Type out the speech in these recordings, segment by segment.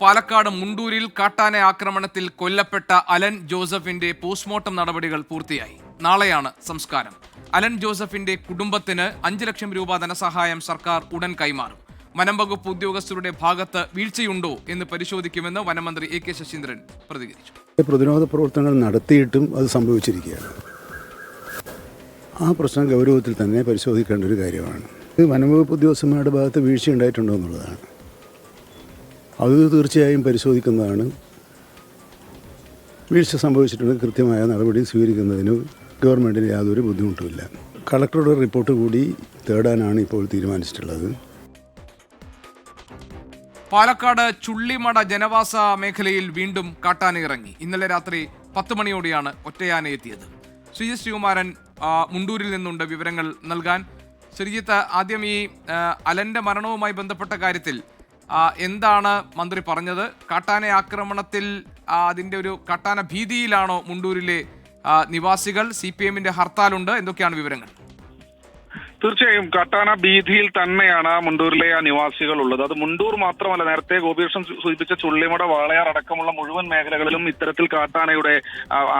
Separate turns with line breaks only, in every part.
പാലക്കാട് മുണ്ടൂരിൽ കാട്ടാന ആക്രമണത്തിൽ കൊല്ലപ്പെട്ട അലൻ ജോസഫിന്റെ പോസ്റ്റ്മോർട്ടം നടപടികൾ പൂർത്തിയായി. നാളെയാണ് സംസ്കാരം. അലൻ ജോസഫിന്റെ കുടുംബത്തിന് 5 ലക്ഷം രൂപ ധനസഹായം സർക്കാർ ഉടൻ കൈമാറും. വനംവകുപ്പ് ഉദ്യോഗസ്ഥരുടെ ഭാഗത്ത് വീഴ്ചയുണ്ടോ എന്ന് പരിശോധിക്കുമെന്ന് വനമന്ത്രി എ കെ ശശീന്ദ്രൻ പ്രതികരിച്ചു.
പ്രതിരോധ പ്രവർത്തനങ്ങൾ നടത്തിയിട്ടും അത് സംഭവിച്ചിരിക്കുകയാണ്. ആ പ്രശ്നം ഗൗരവത്തിൽ തന്നെ പരിശോധിക്കേണ്ട ഒരു കാര്യമാണ്. വനംവകുപ്പ് ഉദ്യോഗസ്ഥന്മാരുടെ ഭാഗത്ത് വീഴ്ച ഉണ്ടായിട്ടുണ്ടോ എന്നുള്ളതാണ്. അത് തീർച്ചയായും പരിശോധിക്കുന്നതാണ്. വീഴ്ച സംഭവിച്ചിട്ടുണ്ടെങ്കിൽ കൃത്യമായ നടപടി സ്വീകരിക്കുന്നതിന് ഗവൺമെൻറ്റിന് യാതൊരു ബുദ്ധിമുട്ടുമില്ല. കളക്ടറുടെ റിപ്പോർട്ട് കൂടി തേടാനാണ് ഇപ്പോൾ തീരുമാനിച്ചിട്ടുള്ളത്.
പാലക്കാട് ചുള്ളിമട ജനവാസ മേഖലയിൽ വീണ്ടും കാട്ടാന ഇറങ്ങി. ഇന്നലെ രാത്രി 10 മണിയോടെയാണ് ഒറ്റയാന എത്തിയത്. ശ്രീജിത്ത് ശ്രീകുമാരൻ മുണ്ടൂരിൽ നിന്നുണ്ട് വിവരങ്ങൾ നൽകാൻ. ശ്രീജിത്ത്, ആദ്യം ഈ അലന്റെ മരണവുമായി ബന്ധപ്പെട്ട കാര്യത്തിൽ എന്താണ് മന്ത്രി പറഞ്ഞത്? കാട്ടാന ആക്രമണത്തിൽ അതിൻ്റെ ഒരു കാട്ടാന ഭീതിയിലാണോ മുണ്ടൂരിലെ നിവാസികൾ? CPM-ന്റെ ഹർത്താലുണ്ട്, എന്തൊക്കെയാണ് വിവരങ്ങൾ?
തീർച്ചയായും കാട്ടാന ഭീതിയിൽ തന്നെയാണ് മുണ്ടൂരിലെ ആ നിവാസികൾ ഉള്ളത്. അത് മുണ്ടൂർ മാത്രമല്ല, നേരത്തെ ഗോപികൃഷ്ണൻ സൂചിപ്പിച്ച ചുള്ളിമട, വാളയാർ അടക്കമുള്ള മുഴുവൻ മേഖലകളിലും ഇത്തരത്തിൽ കാട്ടാനയുടെ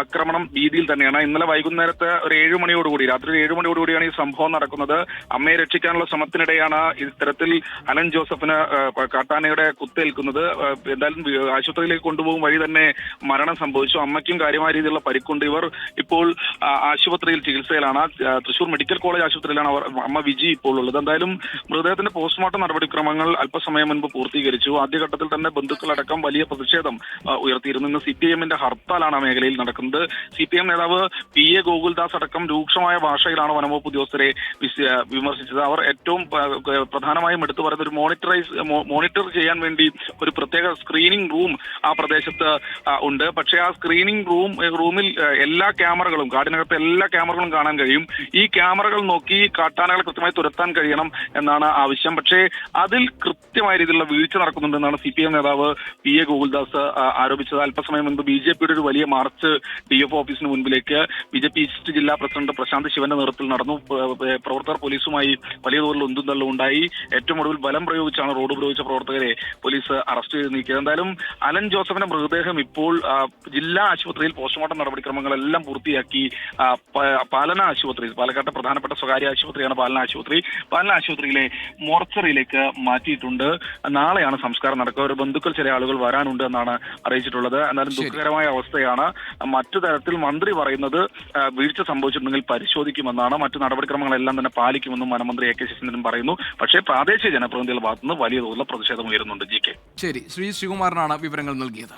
ആക്രമണം ഭീതിയിൽ തന്നെയാണ്. ഇന്നലെ വൈകുന്നേരത്തെ ഒരു 7 മണിയോടുകൂടി, രാത്രി 7 മണിയോടുകൂടിയാണ് ഈ സംഭവം നടക്കുന്നത്. അമ്മയെ രക്ഷിക്കാനുള്ള ശ്രമത്തിനിടെയാണ് ഇത്തരത്തിൽ അലൻ ജോസഫിന് കാട്ടാനയുടെ കുത്തേൽക്കുന്നത്. എന്തായാലും ആശുപത്രിയിലേക്ക് കൊണ്ടുപോകും വഴി തന്നെ മരണം സംഭവിച്ചു. അമ്മയ്ക്കും കാര്യമായ രീതിയിലുള്ള പരിക്കുണ്ട്. ഇവർ ഇപ്പോൾ ആശുപത്രിയിൽ ചികിത്സയിലാണ്. തൃശൂർ മെഡിക്കൽ കോളേജ് ആശുപത്രിയിലാണ് അമ്മ വിജി ഇപ്പോൾ ഉള്ളത്. എന്തായാലും മൃതദേഹത്തിന്റെ പോസ്റ്റ്മോർട്ടം നടപടിക്രമങ്ങൾ അല്പസമയം മുൻപ് പൂർത്തീകരിച്ചു. ആദ്യഘട്ടത്തിൽ തന്നെ ബന്ധുക്കളടക്കം വലിയ പ്രതിഷേധം ഉയർത്തിയിരുന്നു. ഇന്ന് CPM-ന്റെ ഹർത്താലാണ് ആ മേഖലയിൽ നടക്കുന്നത്. CPM നേതാവ് PA ഗോകുൽദാസ് അടക്കം രൂക്ഷമായ ഭാഷയിലാണ് വനംവകുപ്പ് ഉദ്യോഗസ്ഥരെ വിമർശിച്ചത്. അവർ ഏറ്റവും പ്രധാനമായും എടുത്തു പറയുന്ന ഒരു മോണിറ്റർ ചെയ്യാൻ വേണ്ടി ഒരു പ്രത്യേക സ്ക്രീനിംഗ് റൂം ആ പ്രദേശത്ത് ഉണ്ട്. പക്ഷേ ആ സ്ക്രീനിംഗ് റൂമിൽ എല്ലാ ക്യാമറകളും, കാടിനകത്തെ എല്ലാ ക്യാമറകളും കാണാൻ കഴിയും. ഈ ക്യാമറകൾ നോക്കി കാട്ടാനകളെ കൃത്യമായി തുരത്താൻ കഴിയണം എന്നാണ് ആവശ്യം. പക്ഷേ അതിൽ കൃത്യമായ രീതിയിലുള്ള വീഴ്ച നടക്കുന്നുണ്ടെന്നാണ് CPM നേതാവ് PA ഗോകുൽദാസ് ആരോപിച്ചത്. അല്പസമയം മുൻപ് BJP-യുടെ ഒരു വലിയ മാർച്ച് DF ഓഫീസിന് മുൻപിലേക്ക് BJP ഈസ്റ്റ് ജില്ലാ പ്രസിഡന്റ് പ്രശാന്ത് ശിവന്റെ നേതൃത്വത്തിൽ നടന്നു. പ്രവർത്തകർ പോലീസുമായി വലിയ തോതിൽ ഉന്തും തള്ളും ഉണ്ടായി. ഏറ്റവും ഒടുവിൽ ബലം പ്രയോഗിച്ചാണ് റോഡ് ഉപയോഗിച്ച പ്രവർത്തകരെ പോലീസ് അറസ്റ്റ് ചെയ്ത് നീക്കിയത്. എന്തായാലും അലൻ ജോസഫിന്റെ മൃതദേഹം ഇപ്പോൾ ജില്ലാ ആശുപത്രിയിൽ പോസ്റ്റ്മോർട്ടം നടപടിക്രമങ്ങളെല്ലാം പൂർത്തിയാക്കി പാലന ആശുപത്രി, പാലക്കാട്ടെ പ്രധാനപ്പെട്ട സ്വകാര്യ ആശുപത്രിയാണ് പാലന ആശുപത്രി. പാലന ആശുപത്രിയിലെ മോർച്ചറിയിലേക്ക് മാറ്റിയിട്ടുണ്ട്. നാളെയാണ് സംസ്കാരം നടക്കുക. ഒരു ബന്ധുക്കൾ ചില ആളുകൾ വരാനുണ്ട് എന്നാണ് അറിയിച്ചിട്ടുള്ളത്. എന്നാലും ദുഃഖകരമായ അവസ്ഥയാണ്. മറ്റു തരത്തിൽ മന്ത്രി പറയുന്നത് വീഴ്ച സംഭവിച്ചിട്ടുണ്ടെങ്കിൽ പരിശോധിക്കുമെന്നാണ്. മറ്റു നടപടിക്രമങ്ങളെല്ലാം തന്നെ പാലിക്കുമെന്നും വനമന്ത്രി AK ശശീന്ദ്രൻ പറയുന്നു. പക്ഷേ പ്രാദേശിക ജനപ്രതിനിധികളുടെ ഭാഗത്തുനിന്ന് വലിയ തോതിലുള്ള പ്രതിഷേധം ഉയരുന്നുണ്ട്. GK.
ശരി, ശ്രീ ശ്രീകുമാരനാണ് വിവരങ്ങൾ നൽകിയത്.